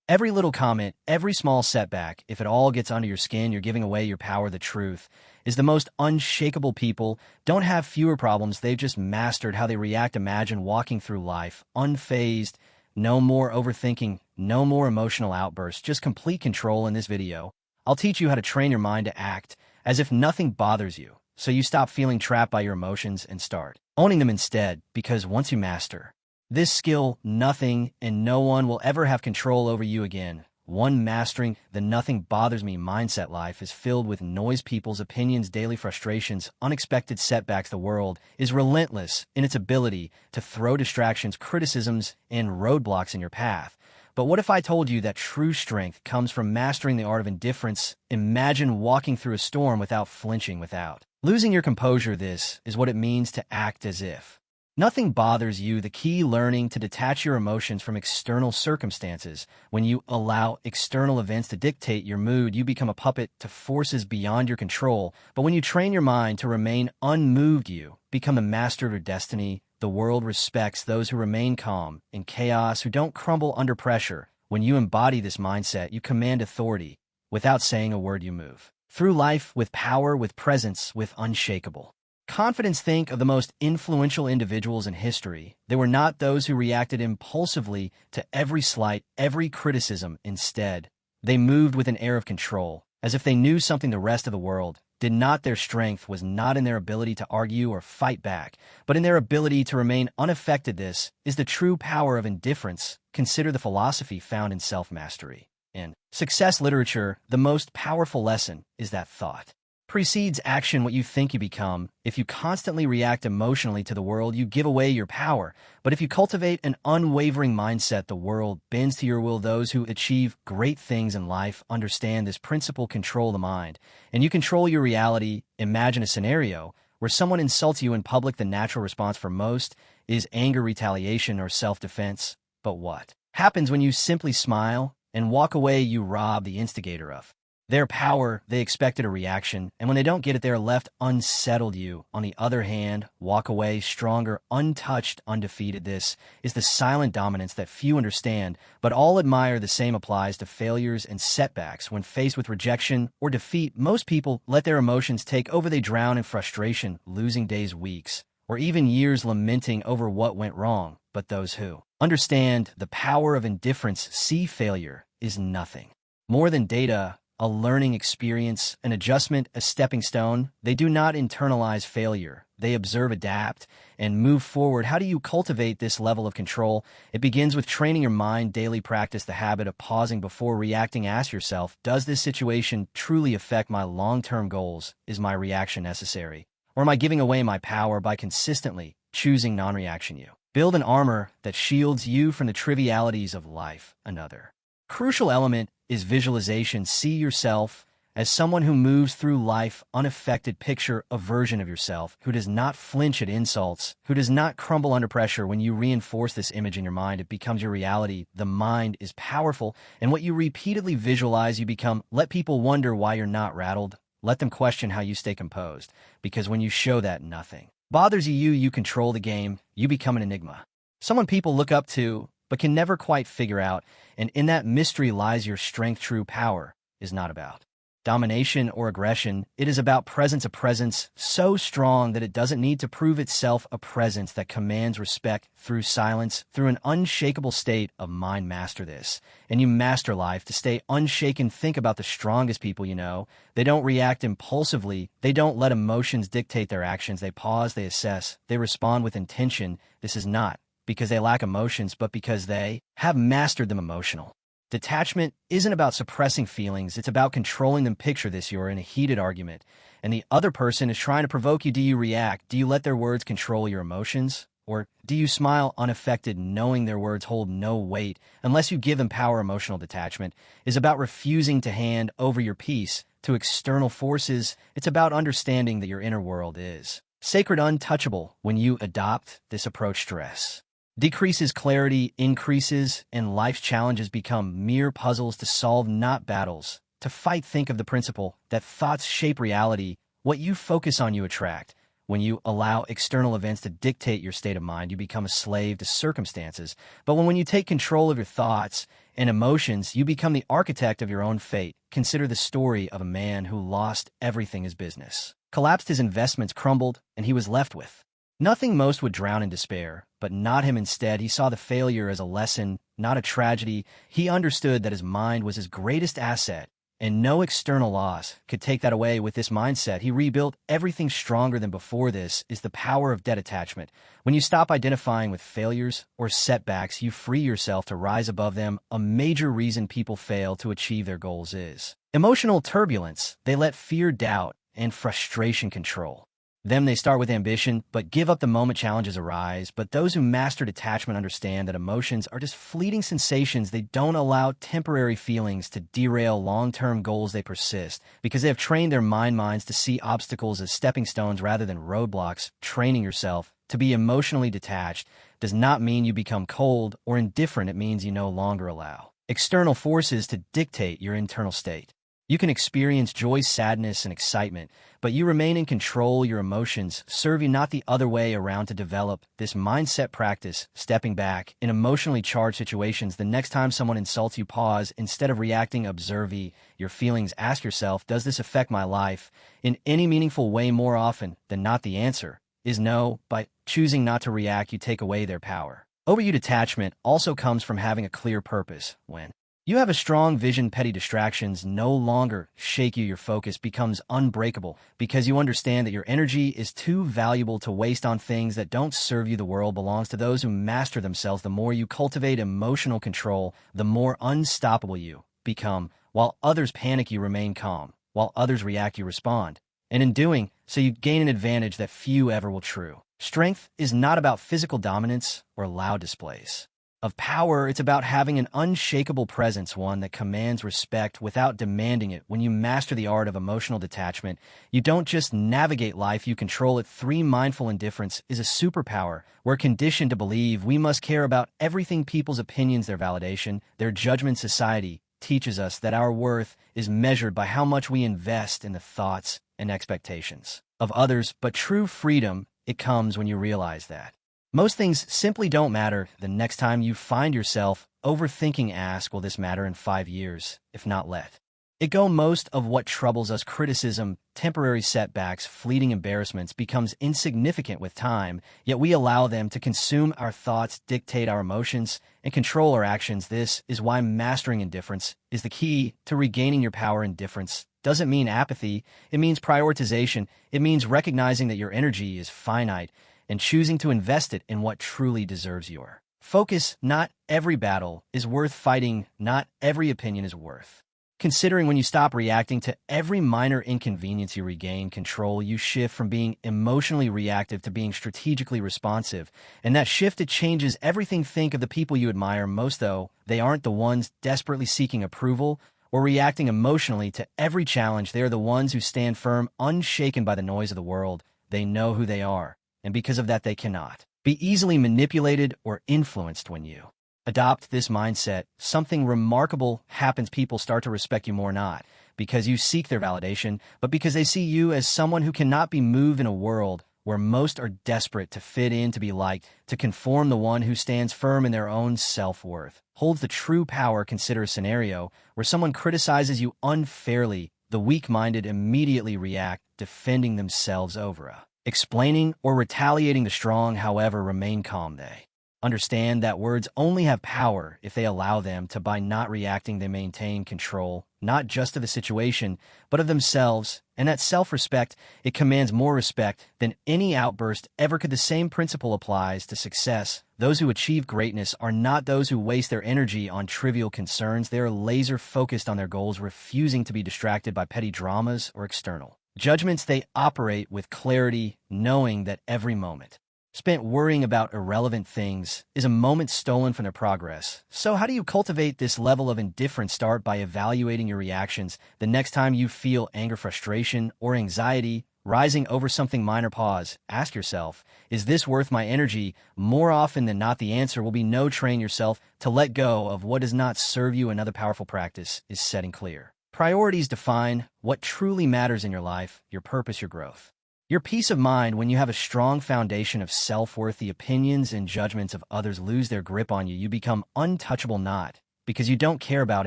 Every little comment, every small setback, if it all gets under your skin, you're giving away your power. The truth is the most unshakable people don't have fewer problems. They've just mastered how they react. Imagine walking through life unfazed, no more overthinking, no more emotional outbursts, just complete control. In this video, I'll teach you how to train your mind to act as if nothing bothers you, so you stop feeling trapped by your emotions and start owning them instead, because once you master this skill, nothing and no one will ever have control over you again. One, mastering the nothing bothers me mindset. Life is filled with noise, people's opinions, daily frustrations, unexpected setbacks. The world is relentless in its ability to throw distractions, criticisms, and roadblocks in your path. But what if I told you that true strength comes from mastering the art of indifference? Imagine walking through a storm without flinching, without losing your composure. This is what it means to act as if nothing bothers you. The key: learning to detach your emotions from external circumstances. When you allow external events to dictate your mood, you become a puppet to forces beyond your control. But when you train your mind to remain unmoved, you become a master of your destiny. The world respects those who remain calm in chaos, who don't crumble under pressure. When you embody this mindset, you command authority. Without saying a word, you move through life with power, with presence, with unshakable confidence. Think of the most influential individuals in history. They were not those who reacted impulsively to every slight, every criticism. Instead, they moved with an air of control, as if they knew something the rest of the world did not. Their strength was not in their ability to argue or fight back, but in their ability to remain unaffected. This is the true power of indifference. Consider the philosophy found in self-mastery. In success literature, the most powerful lesson is that thought precedes action. What you think, you become. If you constantly react emotionally to the world, you give away your power. But if you cultivate an unwavering mindset, the world bends to your will. Those who achieve great things in life understand this principle: control the mind, and you control your reality. Imagine a scenario where someone insults you in public. The natural response for most is anger, retaliation, or self-defense. But what happens when you simply smile and walk away? You rob the instigator of their power. They expected a reaction, and when they don't get it, they're left unsettled. You, on the other hand, walk away stronger, untouched, undefeated. This is the silent dominance that few understand, but all admire. The same applies to failures and setbacks. When faced with rejection or defeat, most people let their emotions take over. They drown in frustration, losing days, weeks, or even years lamenting over what went wrong. But those who understand the power of indifference see failure is nothing more than data, a learning experience, an adjustment, a stepping stone. They do not internalize failure. They observe, adapt, and move forward. How do you cultivate this level of control? It begins with training your mind. Daily practice the habit of pausing before reacting. Ask yourself, does this situation truly affect my long-term goals? Is my reaction necessary? Or am I giving away my power? By consistently choosing non-reaction, you build an armor that shields you from the trivialities of life. Another crucial element is visualization. See yourself as someone who moves through life unaffected. Picture a version of yourself who does not flinch at insults, who does not crumble under pressure. When you reinforce this image in your mind, it becomes your reality. The mind is powerful, and what you repeatedly visualize, you become. Let people wonder why you're not rattled. Let them question how you stay composed, because when you show that nothing bothers you, you control the game. You become an enigma, someone people look up to but can never quite figure out, and in that mystery lies your strength. True power is not about domination or aggression. It is about presence, a presence so strong that it doesn't need to prove itself, a presence that commands respect through silence, through an unshakable state of mind. Master this, and you master life. To stay unshaken, think about the strongest people you know. They don't react impulsively. They don't let emotions dictate their actions. They pause, they assess, they respond with intention. This is not because they lack emotions, but because they have mastered them. Emotional detachment isn't about suppressing feelings, it's about controlling them. Picture this: you're in a heated argument, and the other person is trying to provoke you. Do you react? Do you let their words control your emotions? Or do you smile unaffected, knowing their words hold no weight unless you give them power? Emotional detachment is about refusing to hand over your peace to external forces. It's about understanding that your inner world is sacred, untouchable. When you adopt this approach, stress decreases, clarity increases, and life's challenges become mere puzzles to solve, not battles to fight. Think of the principle that thoughts shape reality. What you focus on, you attract. When you allow external events to dictate your state of mind, you become a slave to circumstances. But when you take control of your thoughts In emotions, you become the architect of your own fate. Consider the story of a man who lost everything his business. Collapsed, his investments crumbled, and he was left with nothing. Most would drown in despair, but not him. Instead, he saw the failure as a lesson, not a tragedy. He understood that his mind was his greatest asset, and no external loss could take that away. With this mindset, he rebuilt everything stronger than before. This is the power of detachment. When you stop identifying with failures or setbacks, you free yourself to rise above them. A major reason people fail to achieve their goals is emotional turbulence. They let fear, doubt, and frustration control them. They start with ambition, but give up the moment challenges arise. But those who master detachment understand that emotions are just fleeting sensations. They don't allow temporary feelings to derail long-term goals. They persist because they have trained their minds to see obstacles as stepping stones rather than roadblocks. Training yourself to be emotionally detached does not mean you become cold or indifferent. It means you no longer allow external forces to dictate your internal state. You can experience joy, sadness, and excitement, but you remain in control. Your emotions serve you, not the other way around. To develop this mindset, practice stepping back in emotionally charged situations. The next time someone insults you, pause. Instead of reacting, observe your feelings. Ask yourself, does this affect my life in any meaningful way? More often than not, the answer is no. By choosing not to react, you take away their power over you. Detachment also comes from having a clear purpose. When you have a strong vision, petty distractions no longer shake you. Your focus becomes unbreakable because you understand that your energy is too valuable to waste on things that don't serve you. The world belongs to those who master themselves. The more you cultivate emotional control, the more unstoppable you become. While others panic, you remain calm. While others react, you respond. And in doing so, you gain an advantage that few ever will. True strength is not about physical dominance or loud displays of power. It's about having an unshakable presence, one that commands respect without demanding it. When you master the art of emotional detachment, you don't just navigate life, you control it. 3. Mindful indifference is a superpower. We're conditioned to believe we must care about everything: people's opinions, their validation, their judgment. Society teaches us that our worth is measured by how much we invest in the thoughts and expectations of others. But true freedom, it comes when you realize that most things simply don't matter. The next time you find yourself overthinking, ask, will this matter in 5 years? If not, let it go. Most of what troubles us, criticism, temporary setbacks, fleeting embarrassments, becomes insignificant with time, yet we allow them to consume our thoughts, dictate our emotions, and control our actions. This is why mastering indifference is the key to regaining your power. Indifference doesn't mean apathy. It means prioritization. It means recognizing that your energy is finite and choosing to invest it in what truly deserves your focus. Not every battle is worth fighting. Not every opinion is worth considering. When you stop reacting to every minor inconvenience, you regain control. You shift from being emotionally reactive to being strategically responsive. And that shift, it changes everything. Think of the people you admire most, though they aren't the ones desperately seeking approval or reacting emotionally to every challenge. They are the ones who stand firm, unshaken by the noise of the world. They know who they are, and because of that, they cannot be easily manipulated or influenced. When you adopt this mindset, something remarkable happens. People start to respect you more, not because you seek their validation, but because they see you as someone who cannot be moved. In a world where most are desperate to fit in, to be liked, to conform, the one who stands firm in their own self-worth holds the true power. Consider a scenario where someone criticizes you unfairly. The weak-minded immediately react, defending themselves over explaining or retaliating. The strong, however, remain calm. They understand that words only have power if they allow them to. By not reacting, they maintain control, not just of the situation, but of themselves. And that self-respect, it commands more respect than any outburst ever could. The same principle applies to success. Those who achieve greatness are not those who waste their energy on trivial concerns. They are laser-focused on their goals, refusing to be distracted by petty dramas or external judgments. They operate with clarity, knowing that every moment spent worrying about irrelevant things is a moment stolen from their progress. So how do you cultivate this level of indifference? Start by evaluating your reactions. The next time you feel anger, frustration, or anxiety rising over something minor, pause. Ask yourself, is this worth my energy? More often than not, the answer will be no. Train yourself to let go of what does not serve you. Another powerful practice is setting clear priorities. Define what truly matters in your life, your purpose, your growth, your peace of mind. When you have a strong foundation of self-worth, the opinions and judgments of others lose their grip on you. You become untouchable, not because you don't care about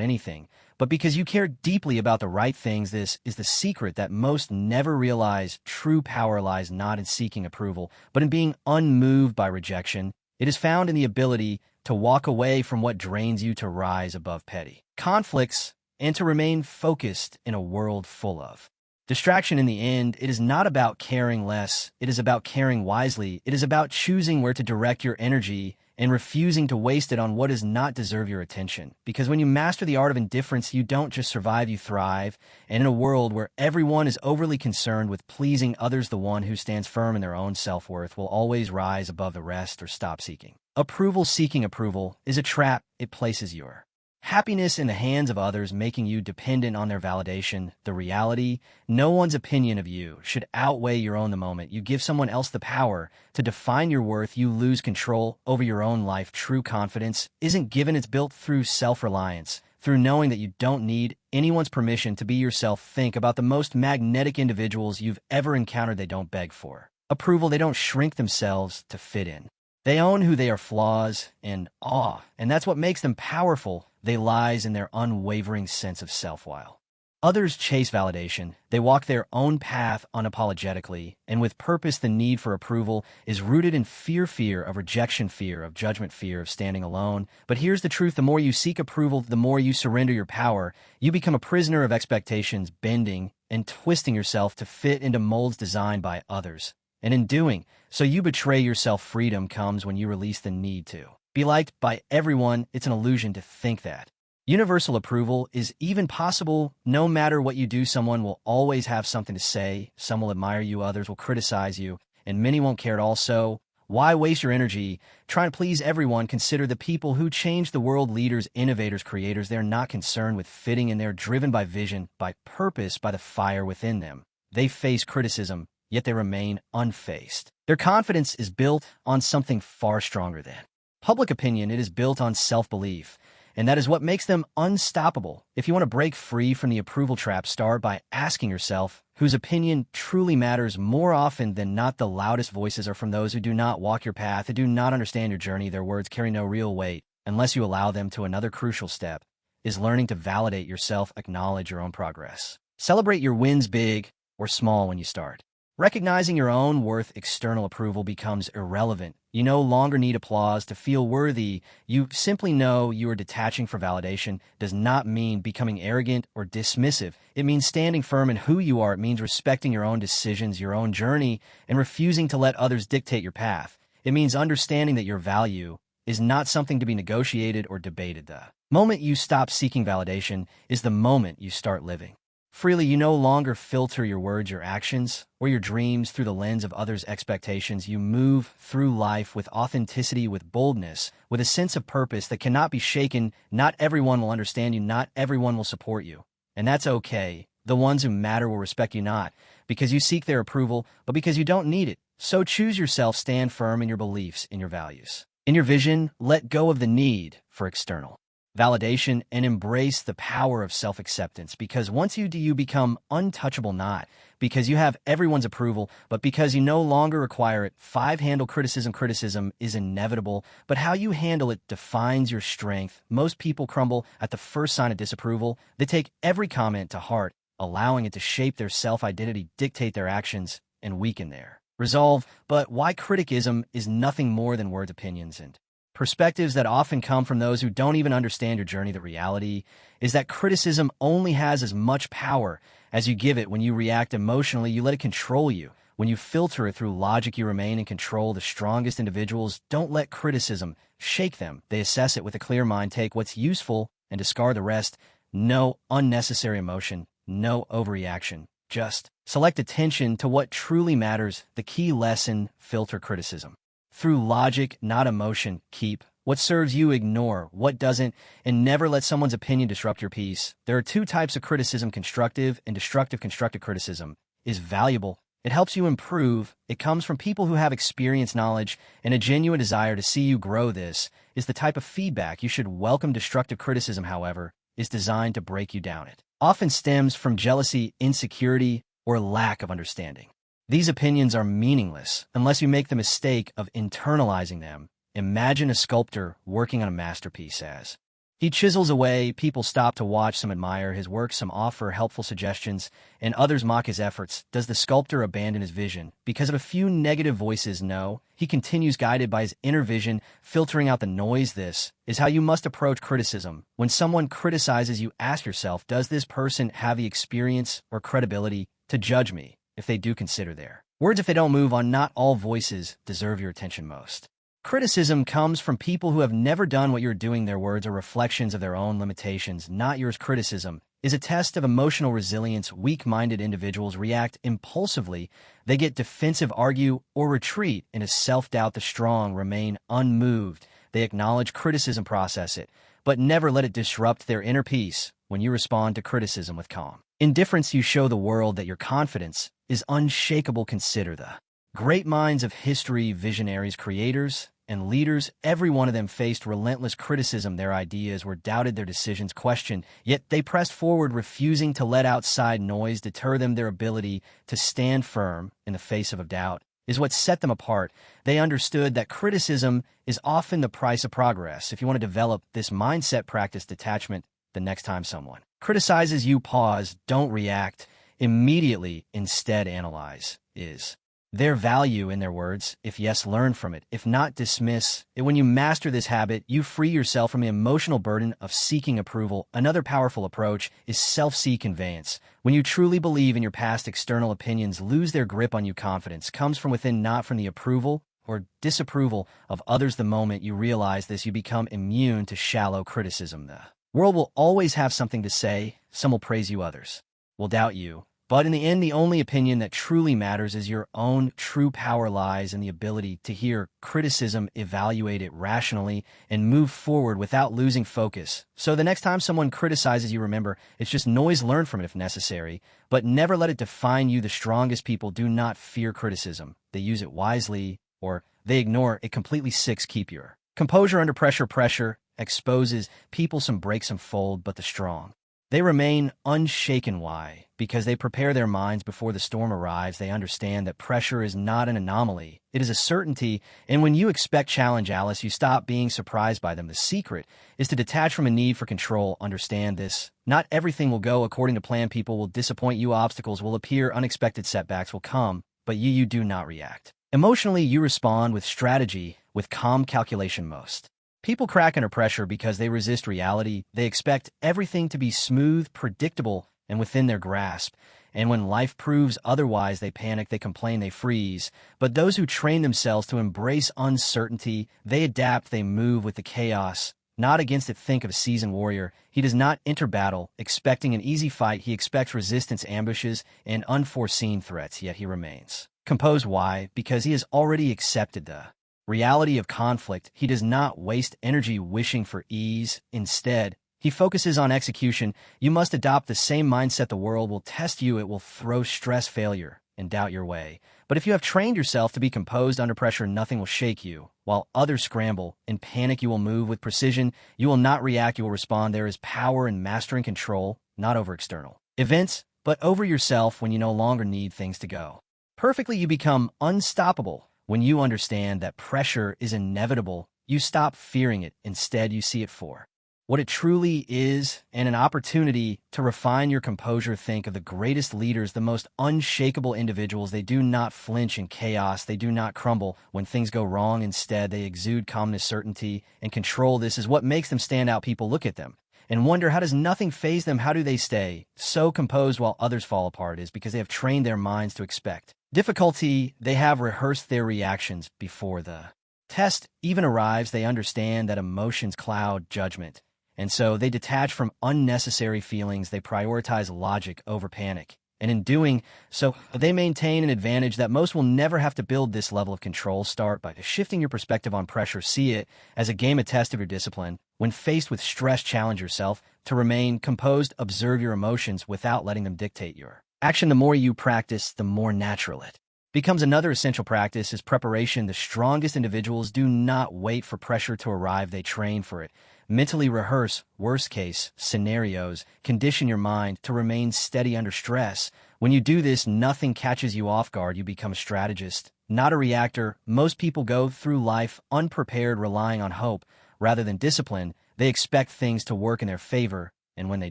anything, but because you care deeply about the right things. This is the secret that most never realize. True power lies not in seeking approval, but in being unmoved by rejection. It is found in the ability to walk away from what drains you, to rise above petty conflicts, and to remain focused in a world full of distraction. In the end, it is not about caring less. It is about caring wisely. It is about choosing where to direct your energy and refusing to waste it on what does not deserve your attention. Because when you master the art of indifference, you don't just survive, you thrive. And in a world where everyone is overly concerned with pleasing others, the one who stands firm in their own self-worth will always rise above the rest or stop seeking approval. Seeking approval is a trap. It places your happiness in the hands of others, making you dependent on their validation. The reality, no one's opinion of you should outweigh your own. The moment you give someone else the power to define your worth, you lose control over your own life. True confidence isn't given, it's built through self-reliance, through knowing that you don't need anyone's permission to be yourself. Think about the most magnetic individuals you've ever encountered. They don't beg for approval. They don't shrink themselves to fit in. They own who they are, flaws and awe, and that's what makes them powerful. They lies in their unwavering sense of self. While others chase validation, they walk their own path unapologetically and with purpose. The need for approval is rooted in fear of rejection, fear of judgment, fear of standing alone. But here's the truth. The more you seek approval, the more you surrender your power. You become a prisoner of expectations, bending and twisting yourself to fit into molds designed by others. And in doing so, you betray yourself. Freedom comes when you release the need to be liked by everyone. It's an illusion to think that universal approval is even possible. No matter what you do, someone will always have something to say. Some will admire you, others will criticize you, and many won't care at all. So why waste your energy trying to please everyone? Consider the people who change the world: leaders, innovators, creators. They're not concerned with fitting in. They're driven by vision, by purpose, by the fire within them. They face criticism, yet they remain unfazed. Their confidence is built on something far stronger than public opinion. It is built on self-belief, and that is what makes them unstoppable. If you want to break free from the approval trap, start by asking yourself whose opinion truly matters. More often than not, the loudest voices are from those who do not walk your path, who do not understand your journey. Their words carry no real weight unless you allow them to. Another crucial step is learning to validate yourself, acknowledge your own progress. Celebrate your wins, big or small, when you start recognizing your own worth. External approval becomes irrelevant. You no longer need applause to feel worthy. You simply know you are. Detaching for validation does not mean becoming arrogant or dismissive. It means standing firm in who you are. It means respecting your own decisions, your own journey, and refusing to let others dictate your path. It means understanding that your value is not something to be negotiated or debated. The moment you stop seeking validation is the moment you start living freely. You no longer filter your words, your actions, or your dreams through the lens of others' expectations. You move through life with authenticity, with boldness, with a sense of purpose that cannot be shaken. Not everyone will understand you. Not everyone will support you. And that's okay. The ones who matter will respect you, not because you seek their approval, but because you don't need it. So choose yourself. Stand firm in your beliefs, in your values, in your vision. Let go of the need for external validation and embrace the power of self-acceptance. Because once you do, you become untouchable, not because you have everyone's approval, but because you no longer require it. 5. Handle criticism. Criticism is inevitable, but how you handle it defines your strength. Most people crumble at the first sign of disapproval. They take every comment to heart, allowing it to shape their self-identity, dictate their actions, and weaken their resolve. But why? Criticism is nothing more than words, opinions, and perspectives that often come from those who don't even understand your journey. The reality is that criticism only has as much power as you give it. When you react emotionally, you let it control you. When you filter it through logic, you remain in control. The strongest individuals don't let criticism shake them. They assess it with a clear mind, take what's useful and discard the rest. No unnecessary emotion, no overreaction. Just select attention to what truly matters. The key lesson: filter criticism through logic, not emotion. Keep what serves you, ignore what doesn't, and never let someone's opinion disrupt your peace. There are 2 types of criticism: constructive and destructive. Constructive criticism is valuable. It helps you improve. It comes from people who have experience, knowledge, and a genuine desire to see you grow. This is the type of feedback you should welcome. Destructive criticism, however, is designed to break you down. It often stems from jealousy, insecurity, or lack of understanding. These opinions are meaningless unless you make the mistake of internalizing them. Imagine a sculptor working on a masterpiece. As He chisels away, people stop to watch, some admire his work, some offer helpful suggestions, and others mock his efforts. Does the sculptor abandon his vision because of a few negative voices? No. He continues, guided by his inner vision, filtering out the noise. This is how you must approach criticism. When someone criticizes you, ask yourself, does this person have the experience or credibility to judge me? If they do, consider their words. If they don't, move on. Not all voices deserve your attention. Most criticism comes from people who have never done what you're doing. Their words are reflections of their own limitations, not yours. Criticism is a test of emotional resilience. Weak-minded individuals react impulsively. They get defensive, argue, or retreat into self-doubt. The strong remain unmoved. They acknowledge criticism, process it, but never let it disrupt their inner peace. When you respond to criticism with calm indifference, you show the world that your confidence is unshakable. Consider the great minds of history, visionaries, creators, and leaders. Every one of them faced relentless criticism. Their ideas were doubted, their decisions questioned, yet they pressed forward, refusing to let outside noise deter them. Their ability to stand firm in the face of doubt is what set them apart. They understood that criticism is often the price of progress. If you want to develop this mindset, practice detachment. The next time someone criticizes you, pause, don't react immediately. Instead, analyze. Is their value in their words? If yes, learn from it. If not, dismiss it. When you master this habit, you free yourself from the emotional burden of seeking approval. Another powerful approach is self-seek conveyance. When you truly believe in your past, external opinions lose their grip on you. Confidence comes from within, not from the approval or disapproval of others. The moment you realize this, you become immune to shallow criticism. The world will always have something to say. Some will praise you, others will doubt you. But in the end, the only opinion that truly matters is your own. True power lies in the ability to hear criticism, evaluate it rationally, and move forward without losing focus. So the next time someone criticizes you, remember, it's just noise. Learn from it if necessary, but never let it define you. The strongest people do not fear criticism. They use it wisely, or they ignore it completely. 6. Keep your composure under pressure. Pressure exposes people, some break, some fold, but the strong, they remain unshaken. Why? Because they prepare their minds before the storm arrives. They understand that pressure is not an anomaly. It is a certainty. And when you expect challenge, Alice, you stop being surprised by them. The secret is to detach from a need for control. Understand this. Not everything will go according to plan. People will disappoint you. Obstacles will appear. Unexpected setbacks will come. But you do not react emotionally. You respond with strategy, with calm calculation. Most people crack under pressure because they resist reality. They expect everything to be smooth, predictable, and within their grasp. And when life proves otherwise, they panic, they complain, they freeze. But those who train themselves to embrace uncertainty, they adapt, they move with the chaos, not against it. Think of a seasoned warrior. He does not enter battle expecting an easy fight. He expects resistance, ambushes, and unforeseen threats, yet he remains composed. Why? Because he has already accepted the reality of conflict. He does not waste energy wishing for ease. Instead, he focuses on execution. You must adopt the same mindset. The world will test you. It will throw stress, failure, and doubt your way. But if you have trained yourself to be composed under pressure, nothing will shake you. While others scramble in panic, you will move with precision. You will not react. You will respond. There is power in mastering control, not over external events, but over yourself. When you no longer need things to go perfectly, you become unstoppable. When you understand that pressure is inevitable, you stop fearing it. Instead, you see it for what it truly is, and an opportunity to refine your composure. Think of the greatest leaders, the most unshakable individuals. They do not flinch in chaos. They do not crumble when things go wrong. Instead, they exude calmness, certainty, and control. This is what makes them stand out. People look at them and wonder, how does nothing faze them? How do they stay so composed while others fall apart? Is because they have trained their minds to expect difficulty. They have rehearsed their reactions before the test even arrives. They understand that emotions cloud judgment, and so they detach from unnecessary feelings. They prioritize logic over panic. And in doing so, they maintain an advantage that most will never have to build. This level of control. Start by shifting your perspective on pressure. See it as a game, a test of your discipline. When faced with stress, challenge yourself to remain composed. Observe your emotions without letting them dictate your action. The more you practice, the more natural it becomes. Another essential practice is preparation. The strongest individuals do not wait for pressure to arrive. They train for it. Mentally rehearse worst-case scenarios. Condition your mind to remain steady under stress. When you do this, nothing catches you off guard. You become a strategist, not a reactor. Most people go through life unprepared, relying on hope rather than discipline. They expect things to work in their favor, and when they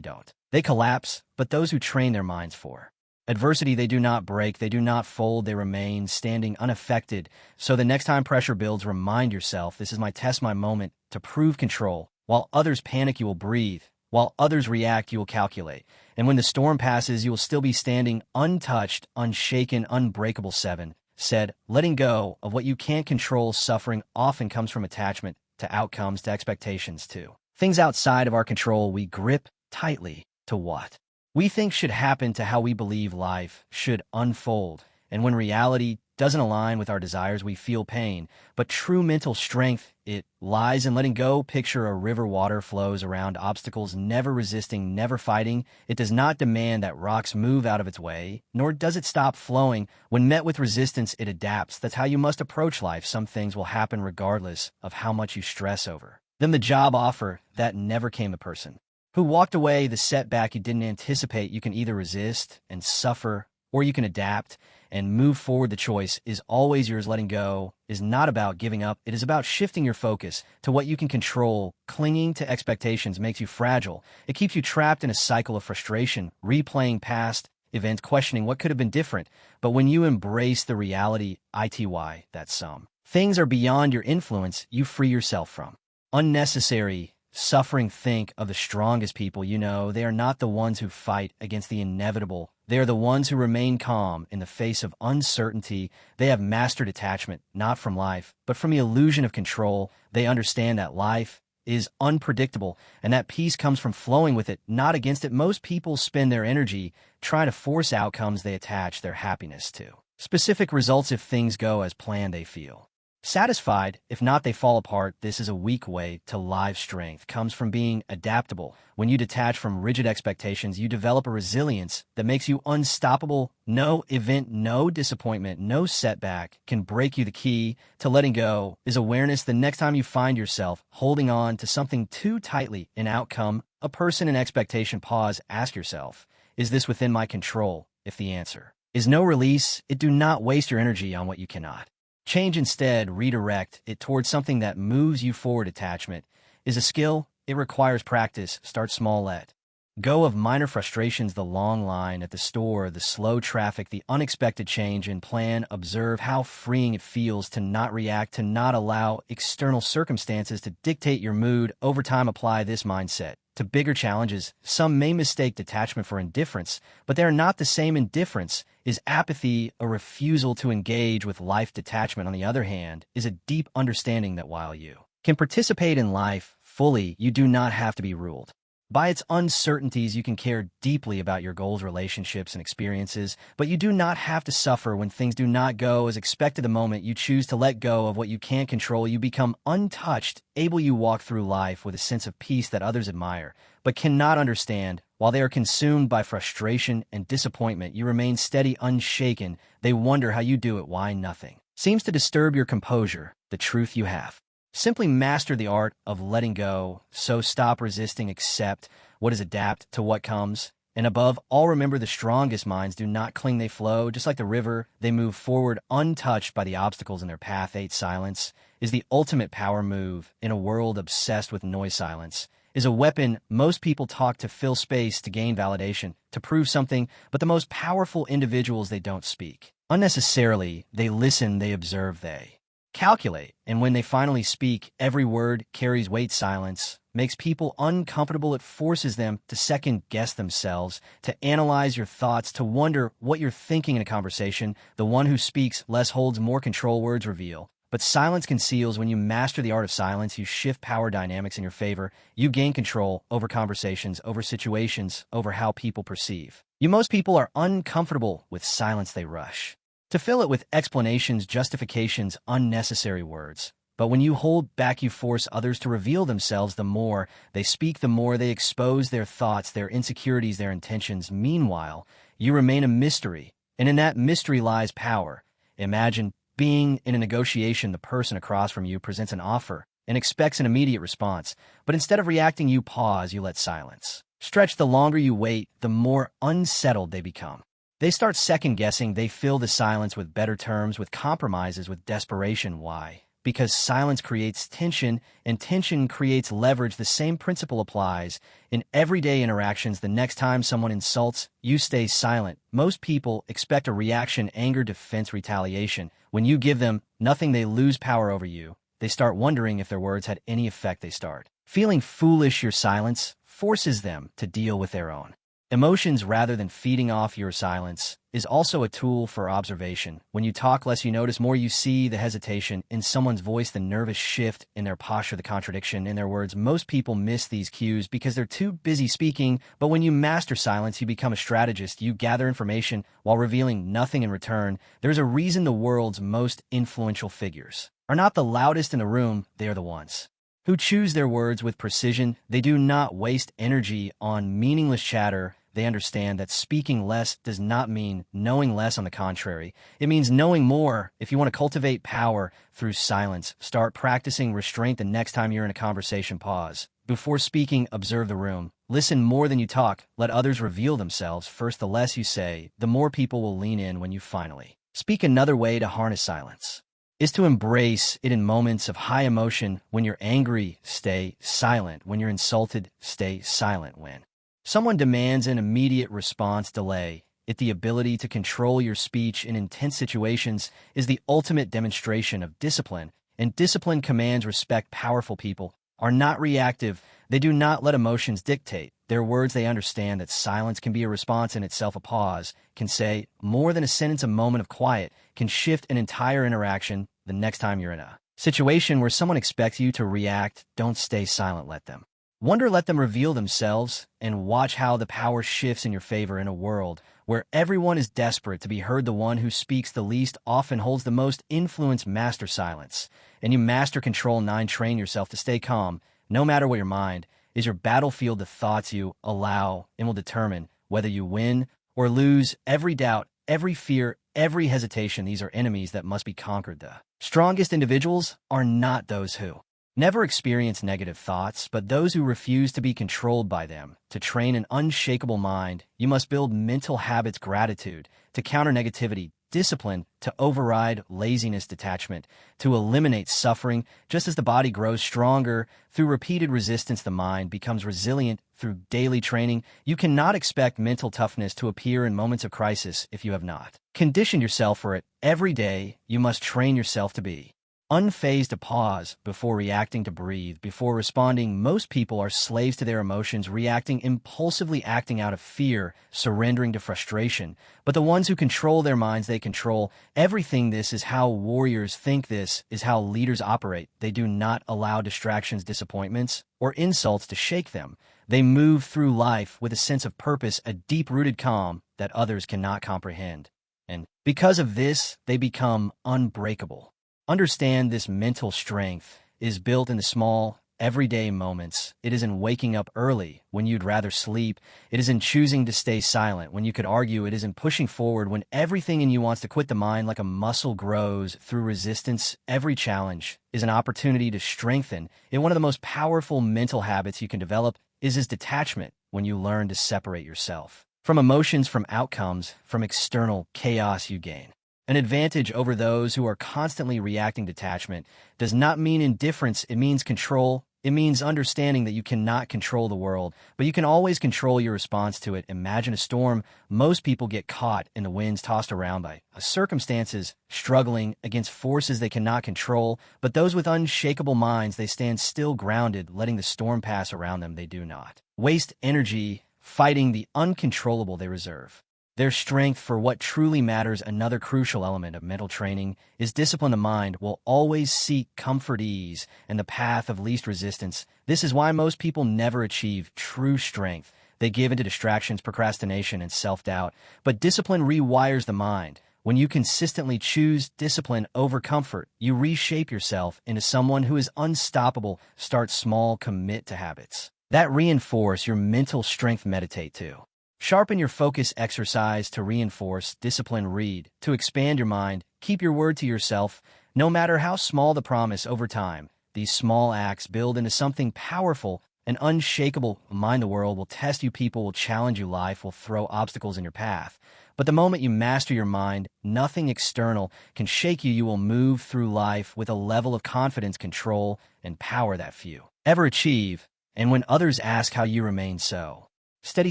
don't, they collapse. But those who train their minds for adversity, they do not break, they do not fold, they remain standing unaffected. So the next time pressure builds, remind yourself, this is my test, my moment to prove control. While others panic, you will breathe. While others react, you will calculate. And when the storm passes, you will still be standing untouched, unshaken, unbreakable. 7 said, letting go of what you can't control. Suffering often comes from attachment to outcomes, to expectations, to things outside of our control. We grip tightly to what we think should happen, to how we believe life should unfold. And when reality doesn't align with our desires, we feel pain. But true mental strength, it lies in letting go. Picture a river. Water flows around obstacles, never resisting, never fighting. It does not demand that rocks move out of its way, nor does it stop flowing. When met with resistance, it adapts. That's how you must approach life. Some things will happen regardless of how much you stress over them. The job offer that never came. The person who walked away, the setback you didn't anticipate. You can either resist and suffer, or you can adapt and move forward. The choice is always yours. Letting go is not about giving up. It is about shifting your focus to what you can control. Clinging to expectations makes you fragile. It keeps you trapped in a cycle of frustration, replaying past events, questioning what could have been different. But when you embrace the reality, that some things are beyond your influence, you free yourself from unnecessary suffering. Think of the strongest people you know. They are not the ones who fight against the inevitable. They are the ones who remain calm in the face of uncertainty. They have mastered attachment, not from life, but from the illusion of control. They understand that life is unpredictable, and that peace comes from flowing with it, not against it. Most people spend their energy trying to force outcomes. They attach their happiness to specific results. If things go as planned, they feel satisfied. If not, they fall apart. This is a weak way to live. Strength comes from being adaptable. When you detach from rigid expectations, you develop a resilience that makes you unstoppable. No event, no disappointment, no setback can break you. The key to letting go is awareness. The next time you find yourself holding on to something too tightly, an outcome, a person, an expectation, pause. Ask yourself, is this within my control? If the answer is no, release it. Do not waste your energy on what you cannot change. Instead, redirect it towards something that moves you forward. Attachment is a skill. It requires practice. Start small. Let go of minor frustrations, the long line at the store, the slow traffic, the unexpected change in plan. Observe how freeing it feels to not react, to not allow external circumstances to dictate your mood. Over time, apply this mindset to bigger challenges. Some may mistake detachment for indifference, but they are not the same. Indifference is apathy, a refusal to engage with life. Detachment, on the other hand, is a deep understanding that while you can participate in life fully, you do not have to be ruled by its uncertainties. You can care deeply about your goals, relationships, and experiences, but you do not have to suffer when things do not go as expected. The moment you choose to let go of what you can't control, you become untouched, able. You walk through life with a sense of peace that others admire, but cannot understand. While they are consumed by frustration and disappointment, you remain steady, unshaken. They wonder how you do it, why nothing seems to disturb your composure. The truth, you have simply master the art of letting go. So stop resisting, accept what is, adapt to what comes. And above all, remember, the strongest minds do not cling, they flow. Just like the river, they move forward untouched by the obstacles in their path. 8 Silence is the ultimate power move in a world obsessed with noise. Silence is a weapon. Most people talk to fill space, to gain validation, to prove something, but the most powerful individuals, they don't speak unnecessarily. They listen, they observe, they calculate, and when they finally speak, every word carries weight. Silence makes people uncomfortable. It forces them to second-guess themselves, to analyze your thoughts, to wonder what you're thinking in a conversation. The one who speaks less holds more control. Words reveal, but silence conceals. When you master the art of silence, you shift power dynamics in your favor. You gain control over conversations, over situations, over how people perceive you. Most people are uncomfortable with silence. They rush to fill it with explanations, justifications, unnecessary words. But when you hold back, you force others to reveal themselves. The more they speak, the more they expose their thoughts, their insecurities, their intentions. Meanwhile, you remain a mystery, and in that mystery lies power. Imagine being in a negotiation. The person across from you presents an offer and expects an immediate response. But instead of reacting, you pause, you let silence stretch. The longer you wait, the more unsettled they become. They start second-guessing. They fill the silence with better terms, with compromises, with desperation. Why? because silence creates tension, and tension creates leverage. The same principle applies in everyday interactions. The next time someone insults, you stay silent. Most people expect a reaction: anger, defense, retaliation. When you give them nothing, they lose power over you. They start wondering if their words had any effect. They start feeling foolish. Your silence forces them to deal with their own emotions rather than feeding off your silence. Is also a tool for observation. When you talk less, you notice more. You see the hesitation in someone's voice, the nervous shift in their posture, the contradiction in their words. Most people miss these cues because they're too busy speaking, but when you master silence, you become a strategist. You gather information while revealing nothing in return. There's a reason the world's most influential figures are not the loudest in the room. They are the ones who choose their words with precision. They do not waste energy on meaningless chatter. They understand that speaking less does not mean knowing less. On the contrary, it means knowing more. If you want to cultivate power through silence, start practicing restraint. The next time you're in a conversation, pause. Before speaking, observe the room. Listen more than you talk. Let others reveal themselves first. The less you say, the more people will lean in when you finally speak. Another way to harness silence is to embrace it in moments of high emotion. When you're angry, stay silent. When you're insulted, stay silent. When someone demands an immediate response, delay it. The ability to control your speech in intense situations is the ultimate demonstration of discipline, and discipline commands respect. Powerful people are not reactive. They do not let emotions dictate their words. They understand that silence can be a response in itself. A pause can say more than a sentence. A moment of quiet can shift an entire interaction. The next time you're in a situation where someone expects you to react, don't stay silent. Let them wonder, let them reveal themselves, and watch how the power shifts in your favor. In a world where everyone is desperate to be heard, the one who speaks the least often holds the most influence. Master silence, and you master control. 9. Train yourself to stay calm. No matter what, your mind is your battlefield. The thoughts you allow and will determine whether you win or lose. Every doubt, every fear, every hesitation, these are enemies that must be conquered. The strongest individuals are not those who never experience negative thoughts, but those who refuse to be controlled by them. To train an unshakable mind, you must build mental habits: gratitude to counter negativity, discipline to override laziness, detachment to eliminate suffering. Just as the body grows stronger through repeated resistance, the mind becomes resilient through daily training. You cannot expect mental toughness to appear in moments of crisis if you have not conditioned yourself for it. Every day, you must train yourself to be unfazed, to pause before reacting, to breathe before responding. Most people are slaves to their emotions, reacting impulsively, acting out of fear, surrendering to frustration. But the ones who control their minds, they control everything. This is how warriors think. This is how leaders operate. They do not allow distractions, disappointments, or insults to shake them. They move through life with a sense of purpose, a deep-rooted calm that others cannot comprehend. And because of this, they become unbreakable. Understand this: mental strength is built in the small, everyday moments. It is in waking up early when you'd rather sleep. It is in choosing to stay silent when you could argue. It is in pushing forward when everything in you wants to quit. The mind, like a muscle, grows through resistance. Every challenge is an opportunity to strengthen. And one of the most powerful mental habits you can develop is detachment. When you learn to separate yourself from emotions, from outcomes, from external chaos, you gain an advantage over those who are constantly reacting. Detachment does not mean indifference. It means control. It means understanding that you cannot control the world, but you can always control your response to it. Imagine a storm. Most people get caught in the winds, tossed around by circumstances, struggling against forces they cannot control. But those with unshakable minds, they stand still, grounded, letting the storm pass around them. They do not waste energy fighting the uncontrollable. They reserve their strength for what truly matters. Another crucial element of mental training is discipline. The mind will always seek comfort, ease, and the path of least resistance. This is why most people never achieve true strength. They give into distractions, procrastination, and self-doubt. But discipline rewires the mind. When you consistently choose discipline over comfort, you reshape yourself into someone who is unstoppable. Start small, commit to habits that reinforce your mental strength. Meditate to sharpen your focus, exercise to reinforce discipline, read to expand your mind, keep your word to yourself. No matter how small the promise, over time, these small acts build into something powerful. An unshakable mind the world will test you, people will challenge you, life will throw obstacles in your path. But the moment you master your mind, nothing external can shake you. You will move through life with a level of confidence, control, and power that few ever achieve. And when others ask how you remain so steady,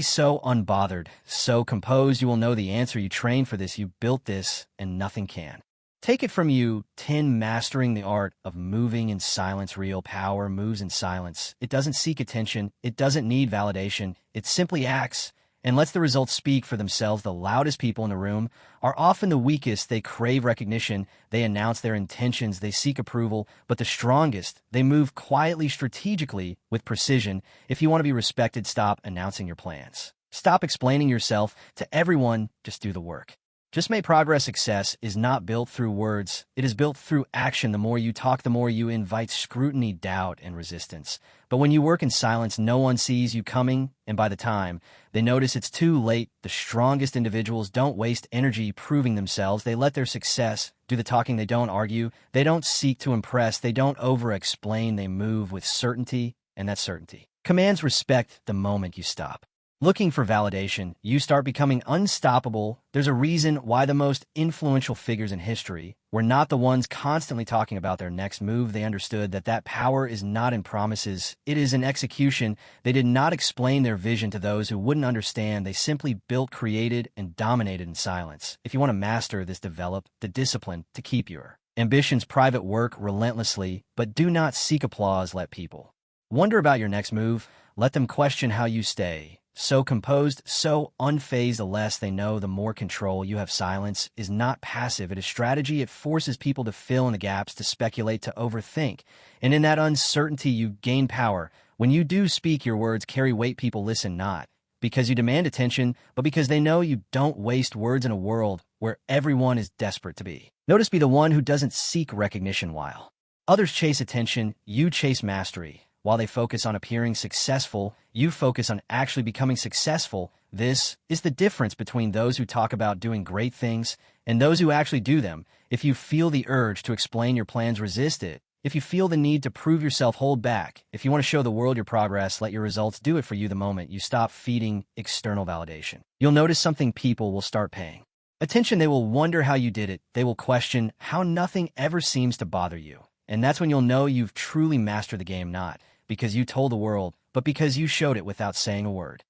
so unbothered, so composed, you will know the answer. You trained for this, you built this, and nothing can take it from you. 10. Mastering the art of moving in silence. Real power moves in silence. It doesn't seek attention. It doesn't need validation. It simply acts and lets the results speak for themselves. The loudest people in the room are often the weakest. They crave recognition. They announce their intentions. They seek approval. But the strongest, they move quietly, strategically, with precision. If you want to be respected, stop announcing your plans. Stop explaining yourself to everyone. Just do the work. Just make progress. Success is not built through words. It is built through action. The more you talk, the more you invite scrutiny, doubt, and resistance. But when you work in silence, no one sees you coming, and by the time they notice, it's too late. The strongest individuals don't waste energy proving themselves. They let their success do the talking. They don't argue. They don't seek to impress. They don't over-explain. They move with certainty, and that certainty commands respect. The moment you stop looking for validation, you start becoming unstoppable. There's a reason why the most influential figures in history were not the ones constantly talking about their next move. They understood that power is not in promises, it is in execution. They did not explain their vision to those who wouldn't understand. They simply built, created, and dominated in silence. If you want to master this, develop the discipline to keep your ambitions private. Work relentlessly, but do not seek applause. Let people wonder about your next move. Let them question how you stay so composed, so unfazed. The less they know, the more control you have. Silence is not passive. It is strategy. It forces people to fill in the gaps, to speculate, to overthink. And in that uncertainty, you gain power. When you do speak, your words carry weight. People listen not because you demand attention, but because they know you don't waste words in a world where everyone is desperate to be noticed. Be the one who doesn't seek recognition while others chase attention. You chase mastery. While they focus on appearing successful, you focus on actually becoming successful. This is the difference between those who talk about doing great things and those who actually do them. If you feel the urge to explain your plans, resist it. If you feel the need to prove yourself, hold back. If you want to show the world your progress, let your results do it for you. The moment you stop feeding external validation, you'll notice something. People will start paying attention. They will wonder how you did it. They will question how nothing ever seems to bother you. And that's when you'll know you've truly mastered the game, not because you told the world, but because you showed it without saying a word.